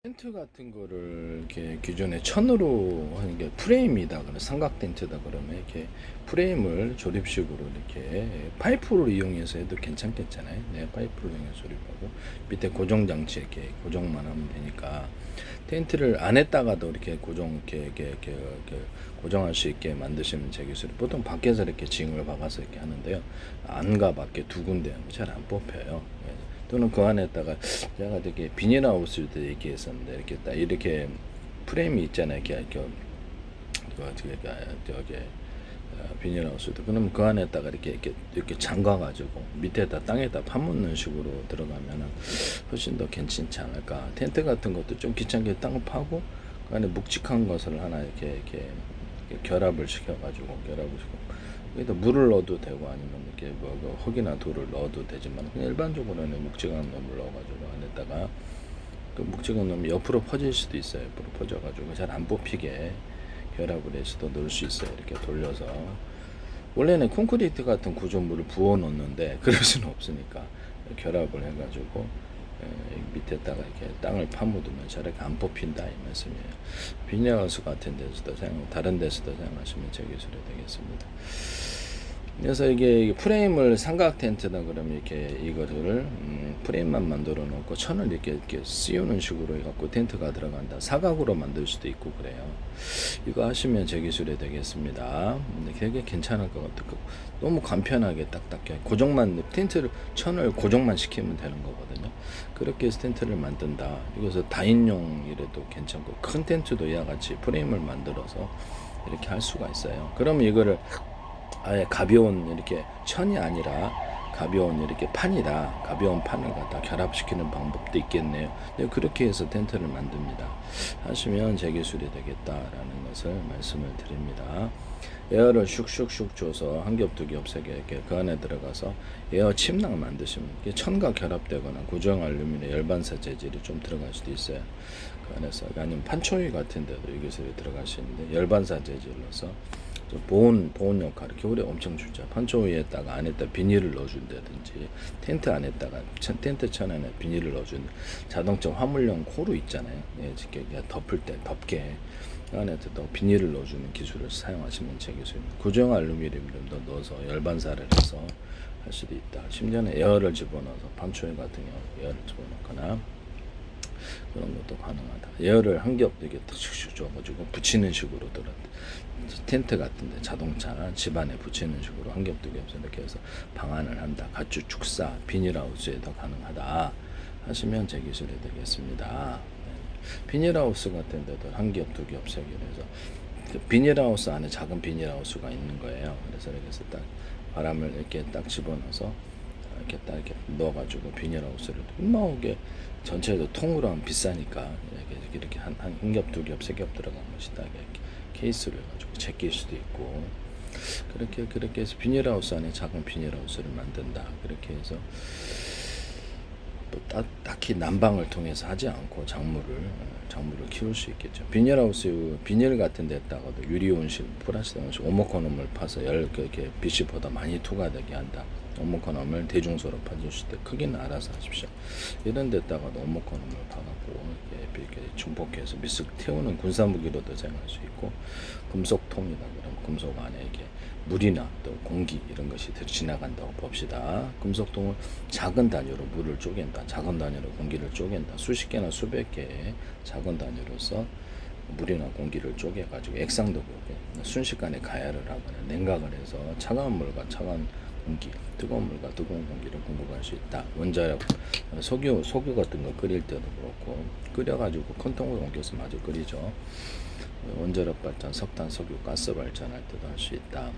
텐트 같은 거를 이렇게 기존에 천으로 하는 게 프레임이다 그러면 삼각 텐트다 그러면 이렇게 프레임을 조립식으로 이렇게 파이프를 이용해서 해도 괜찮겠잖아요. 네, 파이프를 이용해서 조립하고 밑에 고정 장치 이렇게 고정만 하면 되니까 텐트를 안에다가도 이렇게 이렇게 고정할 수 있게 만드시면 제 기술이 보통 밖에서 이렇게 징을 박아서 이렇게 하는데요. 안과 밖에 두 군데 잘 안 뽑혀요. 예. 또는 그 안에다가 제가 되게 비닐하우스도 얘기했었는데 이렇게 딱 이렇게 프레임이 있잖아요. 저기 비닐하우스도 그러면 그 안에다가 이렇게 잠가가지고 밑에다 땅에다 파묻는 식으로 들어가면은 훨씬 더 괜찮지 않을까. 텐트 같은 것도 좀 귀찮게 땅을 파고 그 안에 묵직한 것을 하나 이렇게 결합을 시켜가지고 여기다 물을 넣어도 되고 아니면 이렇게 뭐 흙이나 돌을 넣어도 되지만 그냥 일반적으로는 묵직한 놈을 넣어가지고 안에다가 그 묵직한 놈이 옆으로 퍼질 수도 있어요. 옆으로 퍼져가지고 잘 안 뽑히게 결합을 해서도 넣을 수 있어요. 이렇게 돌려서 원래는 콘크리트 같은 구조물을 부어 놓는데 그럴 수는 없으니까 결합을 해가지고 밑에다가 이렇게 땅을 파묻으면 저렇게 안 뽑힌다 이 말씀이에요. 비닐하우스 같은 데서도 다른 데서도 사용하시면 제 기술이 되겠습니다. 그래서 이게 프레임을 삼각 텐트다 그러면 이렇게 이거를 프레임만 만들어 놓고 천을 이렇게 씌우는 식으로 해갖고 텐트가 들어간다. 사각으로 만들 수도 있고 그래요. 이거 하시면 제 기술이 되겠습니다. 되게 괜찮을 것 같고 너무 간편하게 딱딱해. 고정만 텐트를 천을 고정만 시키면 되는 거거든요. 그렇게 해서 텐트를 만든다. 이것은 다인용이라도 괜찮고 큰 텐트도 이와 같이 프레임을 만들어서 이렇게 할 수가 있어요. 그러면 이거를 아예 가벼운 이렇게 천이 아니라 가벼운 이렇게 판이다. 가벼운 판을 갖다 결합시키는 방법도 있겠네요. 네, 그렇게 해서 텐트를 만듭니다. 하시면 제 기술이 되겠다라는 것을 말씀을 드립니다. 에어를 슉슉슉 줘서 한 겹, 두 겹, 세 개 이렇게 그 안에 들어가서 에어 침낭 만드시면 이게 천과 결합되거나 고정 알루미늄 열반사 재질이 좀 들어갈 수도 있어요. 그 안에서 아니면 판초이 같은 데도 이 기술이 들어갈 수 있는데 열반사 재질로서 보온 역할 겨울에 엄청 주죠. 판초 위에다가 안에다 비닐을 넣어준다든지 텐트 안에다가 텐트 천 안에 비닐을 넣어준 자동차 화물용 코루 있잖아요. 예, 이렇게 덮을 때 덮게 안에다 비닐을 넣어주는 기술을 사용하시면 제 기술입니다. 구정 알루미늄도 넣어서 열반사를 해서 할 수도 있다. 심지어는 에어를 집어넣어서 판초에 같은 경우 에어를 집어넣거나 그런 것도 가능하다. 에어를 한 겹 이렇게 툭툭 줘가지고 붙이는 식으로 들어 텐트 같은데 자동차 집안에 붙이는 식으로 한 겹 두 겹 이렇게 해서 방안을 한다. 가축 축사 비닐하우스에도 가능하다 하시면 제 기술이 되겠습니다. 비닐하우스 같은 데도 한 겹 두 겹 세 겹 해서 그 비닐하우스 안에 작은 비닐하우스가 있는 거예요. 그래서 이렇게 해서 딱 바람을 이렇게 딱 집어넣어서 이렇게 딱 이렇게 넣어가지고 비닐하우스를 뭐 이게 전체도 통으로 하면 비싸니까 이렇게 한 겹, 두 겹, 세 겹 들어간 것이 딱 이렇게 케이스로 해가지고 제낄 수도 있고 그렇게 해서 비닐하우스 안에 작은 비닐하우스를 만든다. 그렇게 해서 뭐 딱히 난방을 통해서 하지 않고 작물을 키울 수 있겠죠. 비닐하우스 비닐 같은 데다가도 유리온실, 플라스틱 온실, 오목코놈을 파서 이렇게 빛이보다 많이 투과되게 한다. 오목코놈을 대중소로 파주실 때 크기는 알아서 하십시오. 이런 데다가도 오목코놈을 파갖고 이렇게 중복해서 미쓱 태우는 군사무기로도 사용할 수 있고 금속통이다 그러면 금속 안에 이게 물이나 또 공기 이런 것이 지나간다고 봅시다. 금속통을 작은 단위로 물을 쪼갠다. 작은 단위로 공기를 쪼갠다. 수십 개나 수백 개의 작은 단위로서 물이나 공기를 쪼개가지고 액상도 그렇게 순식간에 가열을 하거나 냉각을 해서 차가운 물과 차가운 공기, 뜨거운 물과 뜨거운 공기를 공급할 수 있다. 원자력 석유 같은 거 끓일 때도 그렇고 끓여가지고 큰 통으로 옮겨서 마저 끓이죠. 원자력 발전, 석탄, 석유, 가스 발전할 때도 할 수 있다.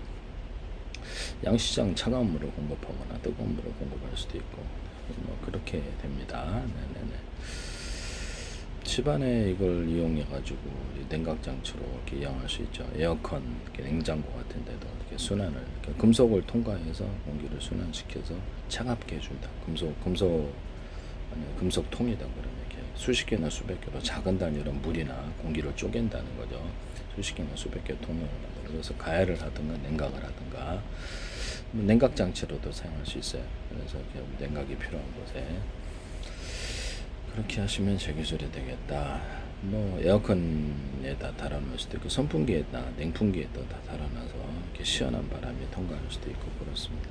양시장 차가운 물을 공급하거나 뜨거운 물을 공급할 수도 있고 뭐 그렇게 됩니다. 네네네. 집안에 이걸 이용해 가지고 냉각 장치로 이렇게 이용할 수 있죠. 에어컨, 이렇게 냉장고 같은 데도 이렇게 순환을 이렇게 금속을 통과해서 공기를 순환시켜서 차갑게 해준다. 금속통이다 그러면 이렇게 수십 개나 수백 개로 작은 단위로 물이나 공기를 쪼갠다는 거죠. 수십 개나 수백 개 통을 그래서 가열을 하든가 냉각을 하든가 냉각 장치로도 사용할 수 있어요. 그래서 냉각이 필요한 곳에 그렇게 하시면 제 기술이 되겠다. 뭐 에어컨에다 달아놓을 수도 있고 선풍기에다 냉풍기에다 다 달아놔서 이렇게 시원한 바람이 통과할 수도 있고 그렇습니다.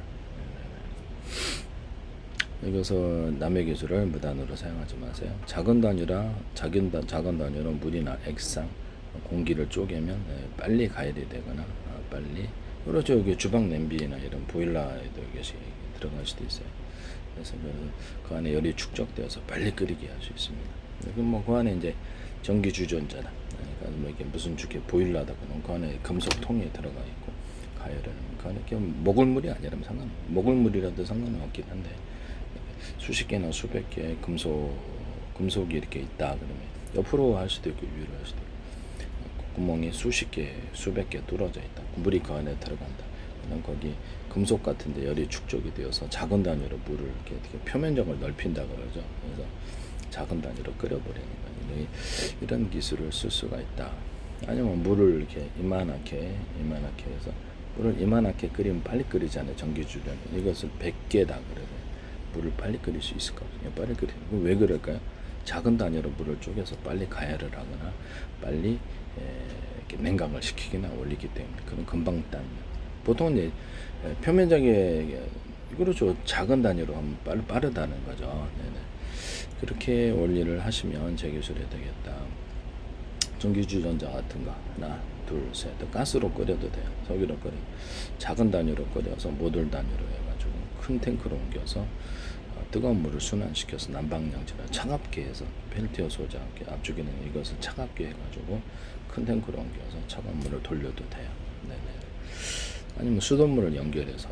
여기서 남의 기술을 무단으로 사용하지 마세요. 작은 단위로 물이나 액상, 공기를 쪼개면 빨리 가열이 되거나 빨리 그렇죠. 여기 주방 냄비나 이런 보일러에도 이것이 들어갈 수도 있어요. 그래서 그 안에 열이 축적되어서 빨리 끓이게 할 수 있습니다. 그럼 뭐 그 안에 이제 전기 주전자다. 그러니까 뭐 이게 무슨 주게 보일러다 그러면 그 안에 금속통에 들어가 있고 가열하는 그 안에 먹을 물이 아니라면 먹을 물이라도 상관은 없긴 한데 수십 개나 수백 개의 금속이 이렇게 있다 그러면 옆으로 할 수도 있고 위로 할 수도 있고 구멍이 수십 개, 수백 개 뚫어져 있다. 물이 그 안에 들어간다. 그럼 거기 금속 같은데 열이 축적이 되어서 작은 단위로 물을 이렇게 표면적을 넓힌다 그러죠. 그래서 작은 단위로 끓여버리는 거예요. 이런 기술을 쓸 수가 있다. 아니면 물을 이렇게 이만하게 해서 물을 이만하게 끓이면 빨리 끓이잖아요. 전기주전 이것을 100개다 그래요. 물을 빨리 끓일 수 있을 거거든요. 빨리 끓이는 왜 그럴까요? 작은 단위로 물을 쪼개서 빨리 가열을 하거나 빨리 이렇게 냉각을 시키거나 올리기 때문에 그런 금방 딴 보통은 이제 표면적인 그렇죠. 작은 단위로 하면 빠르다는 거죠. 네네. 그렇게 원리를 하시면 제 기술이 되겠다. 전기주전자 같은 거 하나, 둘, 셋 가스로 끓여도 돼요. 석유로 끓여 작은 단위로 끓여서 모듈 단위로 해가지고 큰 탱크로 옮겨서 뜨거운 물을 순환시켜서 난방양지라 차갑게 해서 펠티어 소자 압축에는 이것을 차갑게 해가지고 큰 탱크로 옮겨서 차가운 물을 돌려도 돼요. 네네. 아니면 수돗물을 연결해서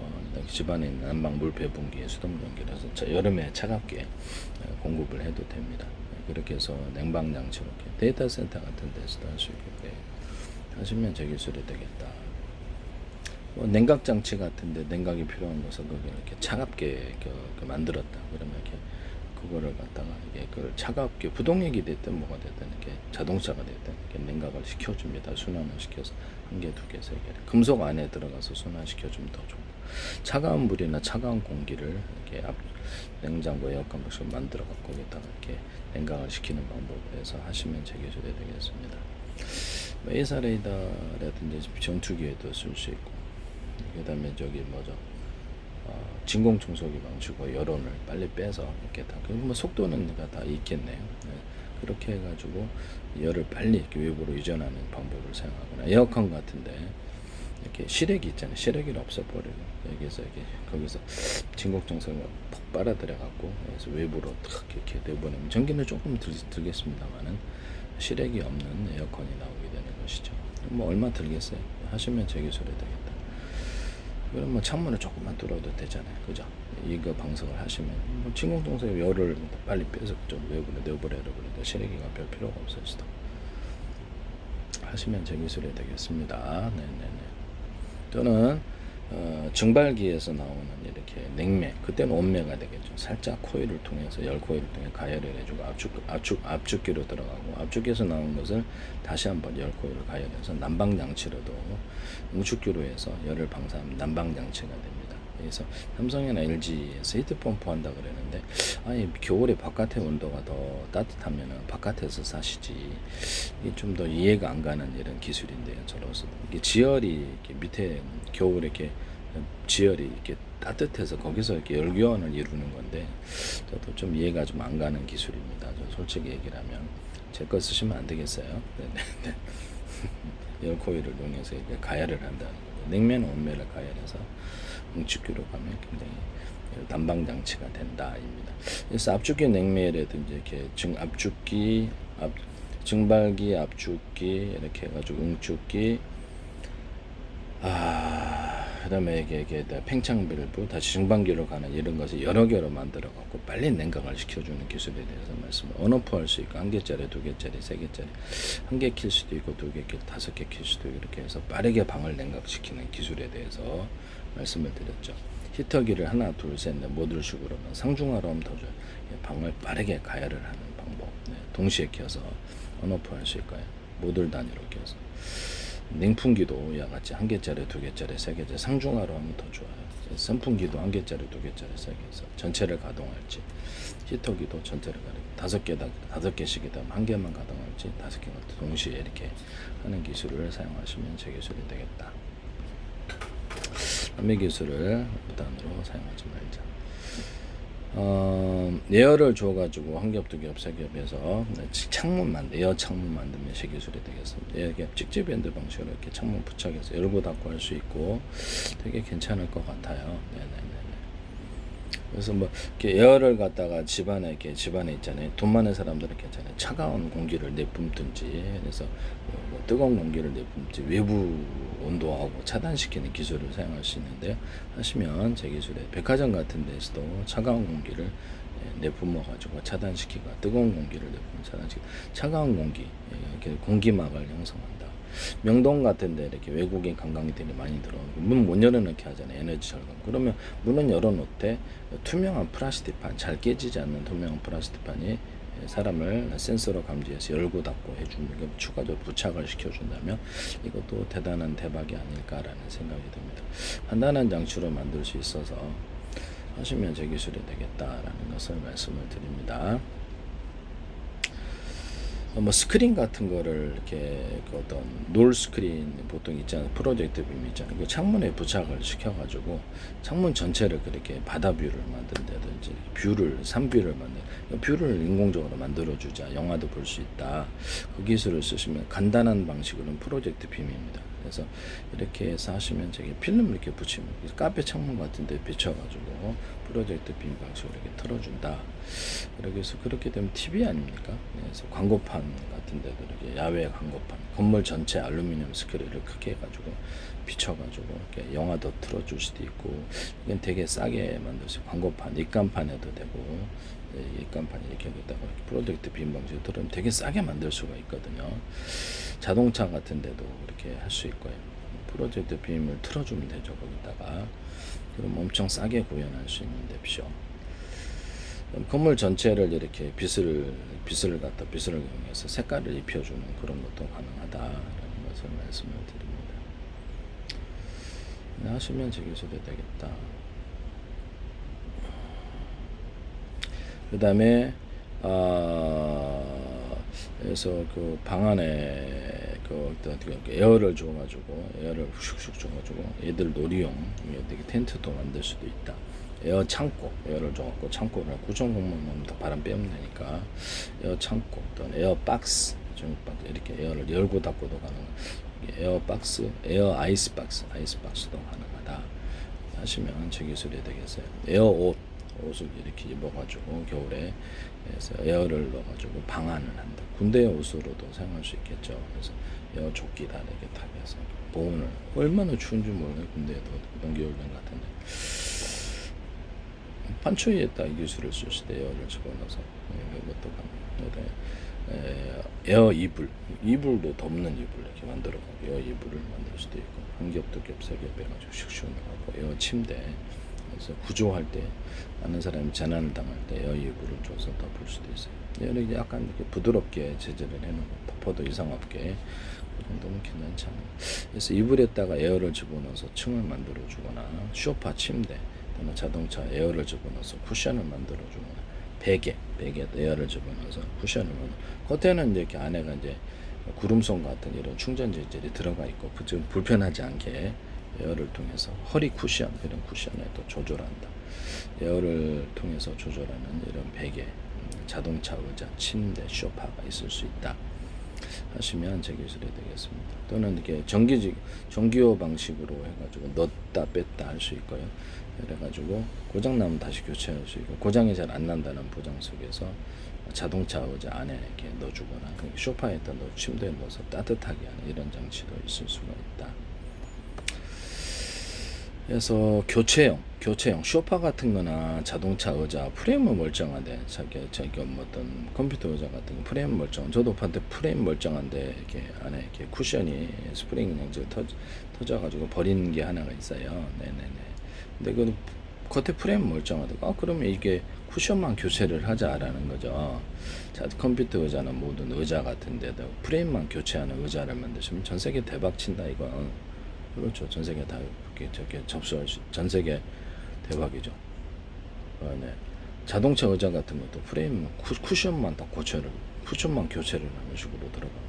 집안에 있는 난방 물 배분기에 수돗물 연결해서 여름에 차갑게 공급을 해도 됩니다. 그렇게 해서 냉방장치 이렇게 데이터 센터 같은 데서도 할 수 있고 하시면 제 기술이 되겠다. 뭐 냉각 장치 같은데 냉각이 필요한 것을 거기를 이렇게 차갑게 만들었다. 그러면 이렇게 그거를 갖다가 이게 그걸 차갑게 부동액이 됐든 뭐가 됐든 이렇게 자동차가 됐든 이렇게 냉각을 시켜줍니다. 순환을 시켜서 한 개, 두 개, 세 개. 금속 안에 들어가서 순환시켜주면 더 좋고 차가운 물이나 차가운 공기를 이렇게 냉장고 에어컨 같이 만들어 갖고 거기다가 이렇게 냉각을 시키는 방법을 해서 하시면 제 기술이 되겠습니다. 에이사 레이더라든지 전투기에도 쓸 수 있고 그다음에 저기 뭐죠 진공 청소기 방식으로 여론을 빨리 빼서 이렇게 다 뭐 속도는 다 있겠네요. 네. 그렇게 해가지고 열을 빨리 이렇게 외부로 이전하는 방법을 사용하거나 에어컨 같은데 이렇게 실외기 있잖아요. 실외기를 없애버리고 여기서 이렇게 거기서 진공 청소기가 푹 빨아들여 갖고 그래서 외부로 탁 이렇게 내보내면 전기는 조금 들겠습니다만은 실외기 없는 에어컨이 나오게 되는 것이죠. 뭐 얼마 들겠어요. 하시면 제 기술이 되겠다. 그럼 뭐 창문을 조금만 뚫어도 되잖아요. 그죠? 이거 방석을 하시면 뭐 진공청소기 열을 빨리 빼서 좀 외부로 내버려야 그래도 실외기가 별 필요가 없을 수도 하시면 제 기술이 되겠습니다. 네네네. 또는 증발기에서 나오는 이렇게 냉매, 그때는 온매가 되겠죠. 살짝 코일을 통해서 열 코일을 통해 가열을 해주고 압축기로 들어가고 압축기에서 나온 것을 다시 한번 열 코일을 가열해서 난방 장치로도 응축기로 해서 열을 방사하면 난방 장치가 됩니다. 그래서 삼성이나 LG에서 히트펌프 한다 그러는데 아니 겨울에 바깥의 온도가 더 따뜻하면은 바깥에서 사시지 이게 좀 더 이해가 안 가는 이런 기술인데요. 저로서도 이게 지열이 이렇게 밑에 겨울에 이렇게 지열이 이렇게 따뜻해서 거기서 이렇게 열교환을 이루는 건데 저도 좀 이해가 좀 안 가는 기술입니다. 저 솔직히 얘기를 하면 제 거 쓰시면 안 되겠어요. 네네. 열 코일을 이용해서 이렇게 가열을 한다는 거죠. 냉면 온매를 가열해서 응축기로 가면 굉장히 난방 장치가 된다입니다. 그래서 압축기 냉매라든지 이렇게 증발기, 압축기 이렇게 해가지고 응축기, 그다음에 이게 팽창밸브 다시 증방기로 가는 이런 것을 여러 개로 만들어 갖고 빨리 냉각을 시켜주는 기술에 대해서 말씀을 언오프 할 수 있고 한 개짜리, 두 개짜리, 세 개짜리, 한 개 킬 수도 있고 두 개 킬, 다섯 개 킬 수도 있고 이렇게 해서 빠르게 방을 냉각시키는 기술에 대해서 말씀을 드렸죠. 히터기를 하나, 둘, 셋, 넷 모듈식으로만 상중하로 하면 더 좋아요. 방을 빠르게 가열을 하는 방법. 동시에 켜서 언오프 할 수 있고요. 모듈 단위로 켜서. 냉풍기도 이와 같이 한 개짜리, 두 개짜리, 세 개짜리 상중하로 하면 더 좋아요. 선풍기도 1개짜리 2개짜리 3개에서 전체를 가동할지, 히터기도 전체를 가동 5개씩이다 1개만 가동할지 5개가 동시에 이렇게 하는 기술을 사용하시면 제 기술이 되겠다. 남의 기술을 무단으로 사용하지 말자. 에어를 줘가지고 한 겹, 2겹, 3겹에서 창문 에어 창문 만들면 제 기술이 되겠습니다. 이렇게 직집밴드 방식으로 이렇게 창문 부착해서 열고 닫고 할 수 있고 되게 괜찮을 것 같아요. 네네네. 그래서 뭐 이렇게 에어를 갖다가 집안에 있잖아요. 돈 많은 사람들은 괜찮아요. 차가운 공기를 내뿜든지, 그래서 뭐 뜨거운 공기를 내뿜든지 외부 온도하고 차단시키는 기술을 사용할 수 있는데요. 하시면 제 기술에 백화점 같은 데서도 차가운 공기를 내뿜어 가지고 차단시키고 뜨거운 공기를 내뿜어 차단시키고 차가운 공기 이렇게 공기막을 형성한다. 명동 같은데 이렇게 외국인 관광객들이 많이 들어오고 문 못 열어놓게 하잖아요. 에너지 절감. 그러면 문은 열어놓되 투명한 플라스틱판, 잘 깨지지 않는 투명한 플라스틱판이 사람을 센서로 감지해서 열고 닫고 해주는 게 추가적으로 부착을 시켜준다면 이것도 대단한 대박이 아닐까라는 생각이 듭니다. 간단한 장치로 만들 수 있어서 하시면 제 기술이 되겠다라는 것을 말씀을 드립니다. 뭐 스크린 같은 거를 이렇게 그 어떤 놀 스크린 보통 있잖아요. 프로젝트 빔 있잖아요. 그 창문에 부착을 시켜가지고 창문 전체를 그렇게 바다 뷰를 만든다든지 뷰를 3뷰를 만든 뷰를 인공적으로 만들어주자 영화도 볼 수 있다. 그 기술을 쓰시면 간단한 방식으로는 프로젝트 빔입니다. 그래서 이렇게 해서 하시면 저기 필름 이렇게 붙이면 카페 창문 같은데 비춰가지고 프로젝트 빔 방식으로 이렇게 틀어준다. 그렇게 해서 그렇게 되면 TV 아닙니까? 그래서 광고판 같은데도 이렇게 야외 광고판, 건물 전체 알루미늄 스크린을 크게 해가지고 비춰가지고 이렇게 영화도 틀어줄 수도 있고, 이건 되게 싸게 만들어서 광고판, 입간판에도 되고, 입간판 이렇게 여기다가 프로젝트 빔 방식으로 틀으면 되게 싸게 만들 수가 있거든요. 자동차 같은데도 이렇게 할 수 있고요. 프로젝트 빔을 틀어주면 되죠. 거기다가 그럼 엄청 싸게 구현할 수 있는 뎁쇼. 건물 전체를 이렇게 빛을 이용해서 색깔을 입혀주는 그런 것도 가능하다라는 것을 말씀을 드립니다. 네, 하시면 제 기술이 되겠다. 그 다음에 그래서 그 방 안에 그 에어를 줘가지고 에어를 슉슉 줘가지고 애들 놀이용 되게 텐트도 만들 수도 있다. 에어 창고, 에어를 줘갖고 창고를 구정 공만 넣으면 더 바람 빼면 되니까 에어 창고 또는 에어 박스, 이렇게 에어를 열고 닫고도 가능한 에어 박스, 에어 아이스 박스도 가능하다 하시면 제 기술이 되겠어요. 에어 옷을 이렇게 입어가지고 겨울에 그래서 에어를 넣어가지고 방한을 한다. 군대 옷으로도 사용할 수 있겠죠. 그래서 에어 조끼 다 이렇게 타면서 보온을 얼마나 추운지 모르네. 군대에도 동계훈련 같은데 판초에다 이 기술을 쓸 때 에어를 집어넣어서 이것도 가능해요. 에어 이불도 덮는 이불 이렇게 만들어가지고 에어 이불을 만들 수도 있고 한 겹, 2겹, 3겹 해가지고 슉슉 넣어가지고 에어 침대. 그래서 구조할 때 많은 사람이 재난을 당할 때 에어 이불을 줘서 덮을 수도 있어요. 에어를 약간 이렇게 부드럽게 제재를 해놓고 덮어도 이상 없게 그 정도면 괜찮지 않아요. 그래서 이불에다가 에어를 집어넣어서 층을 만들어주거나 소파, 침대 또는 자동차 에어를 집어넣어서 쿠션을 만들어주거나 베개 에어를 집어넣어서 쿠션을 겉에는 이제 이렇게 안에가 이제 구름송 같은 이런 충전 재질이 들어가 있고 좀 불편하지 않게 에어를 통해서 허리 쿠션 이런 쿠션에 또 조절한다. 에어를 통해서 조절하는 이런 베개, 자동차 의자, 침대, 소파가 있을 수 있다 하시면 제 기술이 되겠습니다. 또는 이렇게 전기요 방식으로 해가지고 넣었다 뺐다 할 수 있고요. 그래가지고 고장 나면 다시 교체할 수 있고 고장이 잘 안 난다는 보장 속에서 자동차 의자 안에 이렇게 넣어주거나 소파에다 침대에 넣어서 따뜻하게 하는 이런 장치도 있을 수가 있다. 그래서 교체용 소파 같은 거나 자동차 의자 프레임은 멀쩡한데 자기 뭐 어떤 컴퓨터 의자 같은 거 프레임 멀쩡 저도 봤는데 프레임 멀쩡한데 이렇게 안에 이렇게 쿠션이 스프링 형질 터져가지고 버리는 게 하나가 있어요. 네네네. 근데 그 겉에 프레임 멀쩡하다. 그러면 이게 쿠션만 교체를 하자라는 거죠. 자, 컴퓨터 의자는 모든 의자 같은 데도 프레임만 교체하는 의자를 만드시면 전 세계 대박 친다 이거. 그렇죠. 전 세계 다 이렇게 저렇게 접수할 수, 전 세계 대박이죠. 네. 자동차 의자 같은 것도 프레임 쿠션만 딱 쿠션만 교체를 하는 식으로 들어가면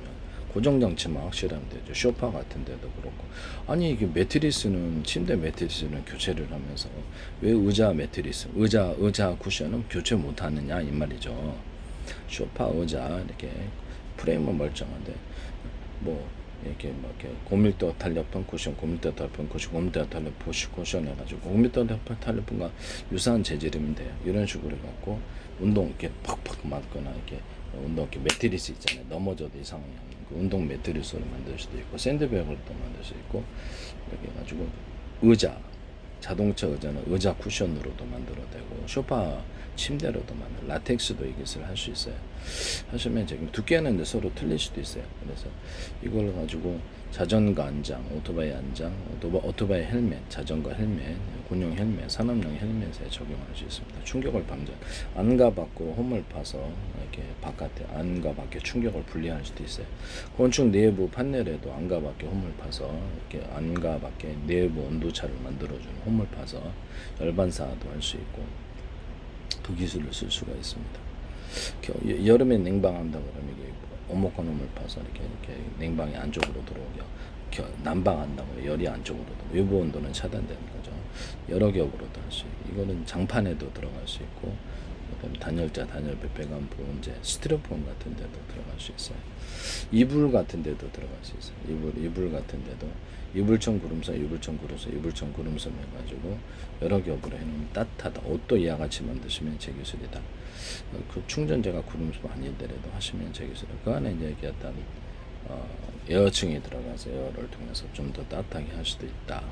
고정 장치만 확실하면 되죠. 소파 같은 데도 그렇고. 아니 이게 매트리스는 침대 매트리스는 교체를 하면서 왜 의자 매트리스, 의자 쿠션은 교체 못 하느냐 이 말이죠. 소파 의자 이렇게 프레임은 멀쩡한데 뭐 이렇게 막 이렇게 고밀도 탄력판 쿠션, 고밀도 탄력판 쿠션, 고밀도 탄력판 쿠션 해가지고 고밀도 탄력판과 유사한 재질이면 돼요. 이런 식으로 해갖고 운동 이렇게 팍팍 맞거나 이렇게 운동 이렇게 매트리스 있잖아요. 넘어져도 이상이 없는 그 운동 매트리스로 만들 수도 있고 샌드백으로 또 만들 수 있고 이렇게 해가지고 의자 자동차 의자는 의자 쿠션으로도 만들어도 되고 소파 침대로도 만들 라텍스도 이것을 할 수 있어요. 하시면 지금 두께는 이제 서로 틀릴 수도 있어요. 그래서 이걸 가지고 자전거 안장, 오토바이 안장, 오토바이 헬멧, 자전거 헬멧, 군용 헬멧, 산업용 헬멧에 적용할 수 있습니다. 충격을 방전, 안과 밖으로 홈을 파서 이렇게 바깥에 안과 밖에 충격을 분리할 수도 있어요. 건축 내부 판넬에도 안과 밖에 홈을 파서 이렇게 안과 밖에 내부 온도차를 만들어주는 홈을 파서 열반사도 할 수 있고 그 기술을 쓸 수가 있습니다. 여름에 냉방한다 그러면 이게 오목한 홈을 파서 이렇게 냉방이 안쪽으로 들어오게 난방한다고 열이 안쪽으로 외부 온도는 차단되는 거죠. 여러 겹으로도 할 수 있고 이거는 장판에도 들어갈 수 있고 그다음에 단열재, 단열배, 배관 보온재, 스티로폼 같은 데도 들어갈 수 있어요. 이불 같은 데도 들어갈 수 있어요. 이불 같은 데도 이불청 구름선 해가지고 여러 겹으로 해놓으면 따뜻하다. 옷도 이와 같이 만드시면 제 기술이다. 그 충전재가 구름선 아니더라도 하시면 제 기술. 그 안에 이제 얘기했던 에어층이 들어가서 에어를 통해서 좀 더 따뜻하게 할 수도 있다.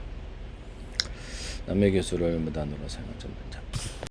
남의 기술을 무단으로 사용하지 말자.